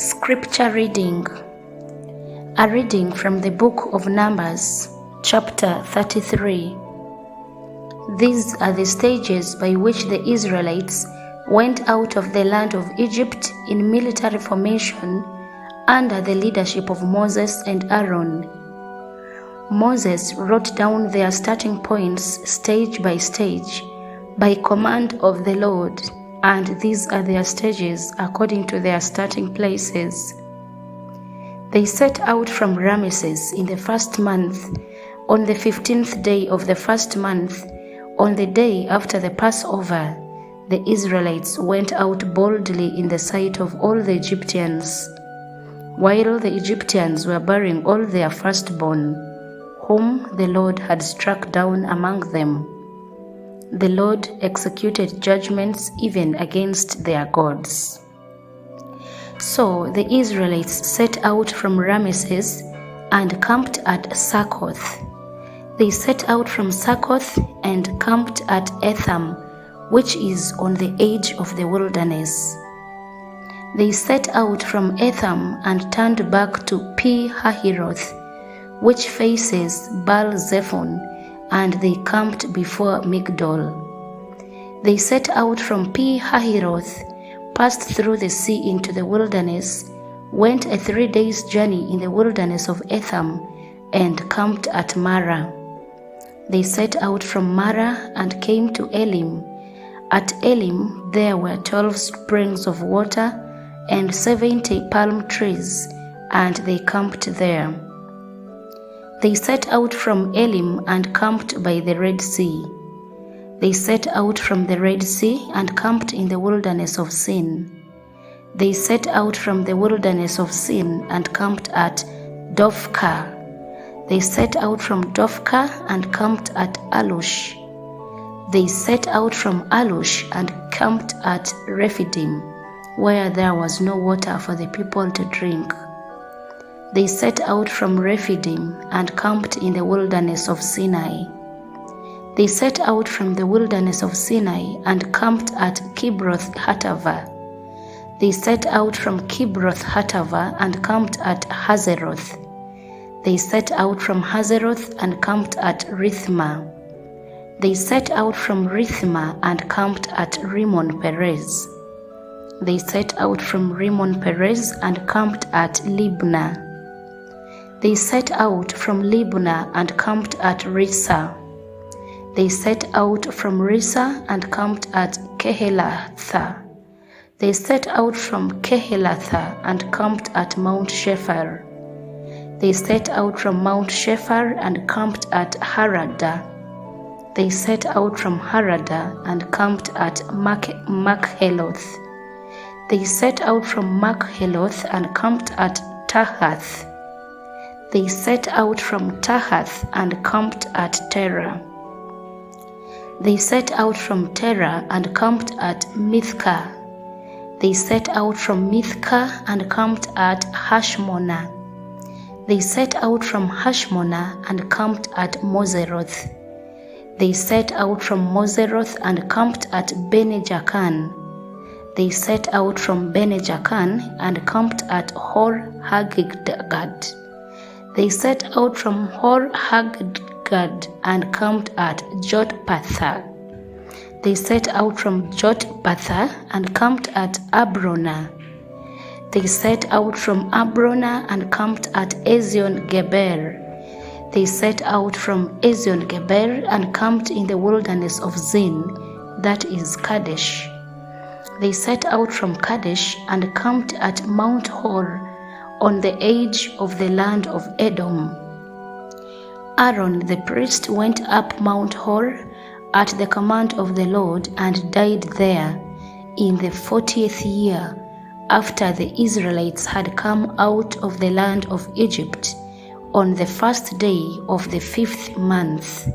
Scripture reading. A reading from the book of Numbers, chapter 33. These are the stages by which the Israelites went out of the land of Egypt in military formation under the leadership of Moses and Aaron. Moses wrote down their starting points stage by stage by command of the Lord, and these are their stages according to their starting places. They set out from Ramesses in the first month, on the 15th day of the first month, on the day after the Passover. The Israelites went out boldly in the sight of all the Egyptians, while the Egyptians were burying all their firstborn, whom the Lord had struck down among them. The Lord executed judgments even against their gods. So the Israelites set out from Ramesses and camped at Succoth. They set out from Succoth and camped at Etham, which is on the edge of the wilderness. They set out from Etham and turned back to Pi-Hahiroth, which faces Baal-zephon, and they camped before Migdol. They set out from Pi-Hahiroth, passed through the sea into the wilderness, went a 3 days' journey in the wilderness of Etham, and camped at Marah. They set out from Marah and came to Elim. At Elim there were 12 springs of water and 70 palm trees, and they camped there. They set out from Elim and camped by the Red Sea. They set out from the Red Sea and camped in the wilderness of Sin. They set out from the wilderness of Sin and camped at Dophkah. They set out from Dophkah and camped at Alush. They set out from Alush and camped at Rephidim, where there was no water for the people to drink. They set out from Rephidim and camped in the wilderness of Sinai. They set out from the wilderness of Sinai and camped at Kibroth Hattava. They set out from Kibroth Hattava and camped at Hazeroth. They set out from Hazeroth and camped at Rithmah. They set out from Rithmah and camped at Rimmon Perez. They set out from Rimmon Perez and camped at Libnah. They set out from Libnah and camped at Rissa. They set out from Rissa and camped at Kehelatha. They set out from Kehelatha and camped at Mount Shephar. They set out from Mount Shephar and camped at Harada. They set out from Harada and camped at Makheloth. They set out from Makheloth and camped at Tahath. They set out from Tahath and camped at Terah. They set out from Terah and camped at Mithkah. They set out from Mithkah and camped at Hashmonah. They set out from Hashmonah and camped at Moseroth. They set out from Moseroth and camped at Bene-Jacan. They set out from Bene-Jacan and camped at Hor-Haggidgad. They set out from Hor-Haggidgad and camped at Jotbathah. They set out from Jotbathah and camped at Abrona. They set out from Abrona and camped at Ezion-Geber. They set out from Ezion-Geber and camped in the wilderness of Zin, that is Kadesh. They set out from Kadesh and camped at Mount Hor, on the edge of the land of Edom. Aaron the priest went up Mount Hor at the command of the Lord and died there in the 40th year after the Israelites had come out of the land of Egypt, on the first day of the 5th month.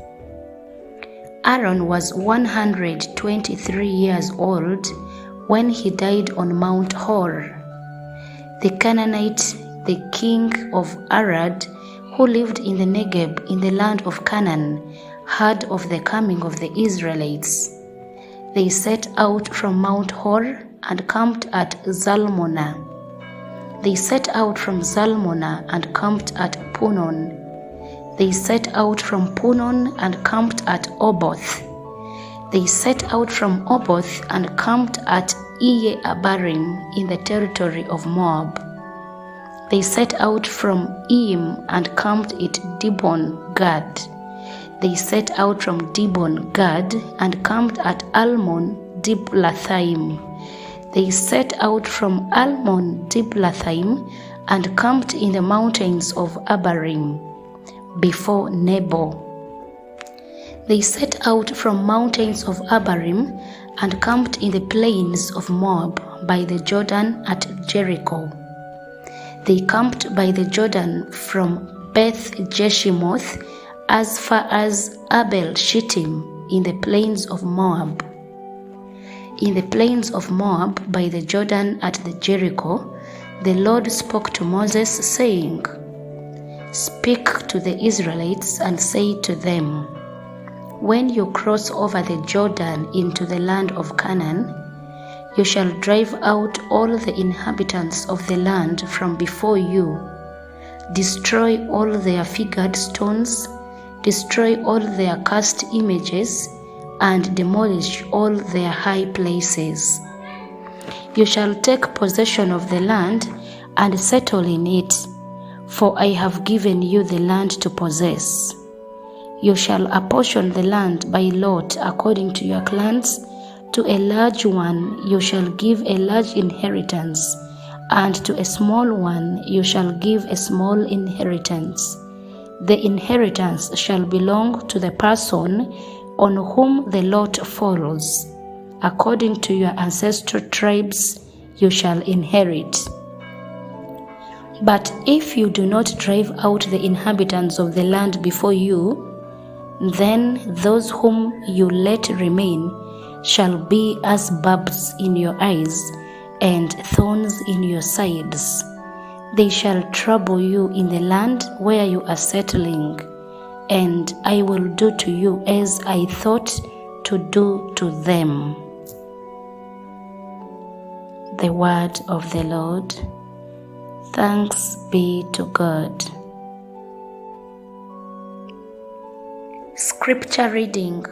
Aaron was 123 years old when he died on Mount Hor. The Canaanite, the king of Arad, who lived in the Negeb in the land of Canaan, heard of the coming of the Israelites. They set out from Mount Hor and camped at Zalmonah. They set out from Zalmonah and camped at Punon. They set out from Punon and camped at Oboth. They set out from Oboth and camped at Iye-Abarim in the territory of Moab. They set out from Iim and camped at Dibon-Gad. They set out from Dibon-Gad and camped at Almon-Diblathaim. They set out from Almon-Diblathaim and camped in the mountains of Abarim, before Nebo. They set out from mountains of Abarim and camped in the plains of Moab by the Jordan at Jericho. They camped by the Jordan from Beth Jeshimoth as far as Abel Shittim in the plains of Moab. In the plains of Moab by the Jordan at the Jericho, the Lord spoke to Moses, saying, "Speak to the Israelites and say to them, when you cross over the Jordan into the land of Canaan, you shall drive out all the inhabitants of the land from before you, destroy all their figured stones, destroy all their cast images, and demolish all their high places. You shall take possession of the land and settle in it, for I have given you the land to possess. You shall apportion the land by lot according to your clans. To a large one you shall give a large inheritance, and to a small one you shall give a small inheritance. The inheritance shall belong to the person on whom the lot falls. According to your ancestral tribes you shall inherit. But if you do not drive out the inhabitants of the land before you, then those whom you let remain shall be as barbs in your eyes and thorns in your sides. They shall trouble you in the land where you are settling, and I will do to you as I thought to do to them." The word of the Lord. Thanks be to God. Scripture reading.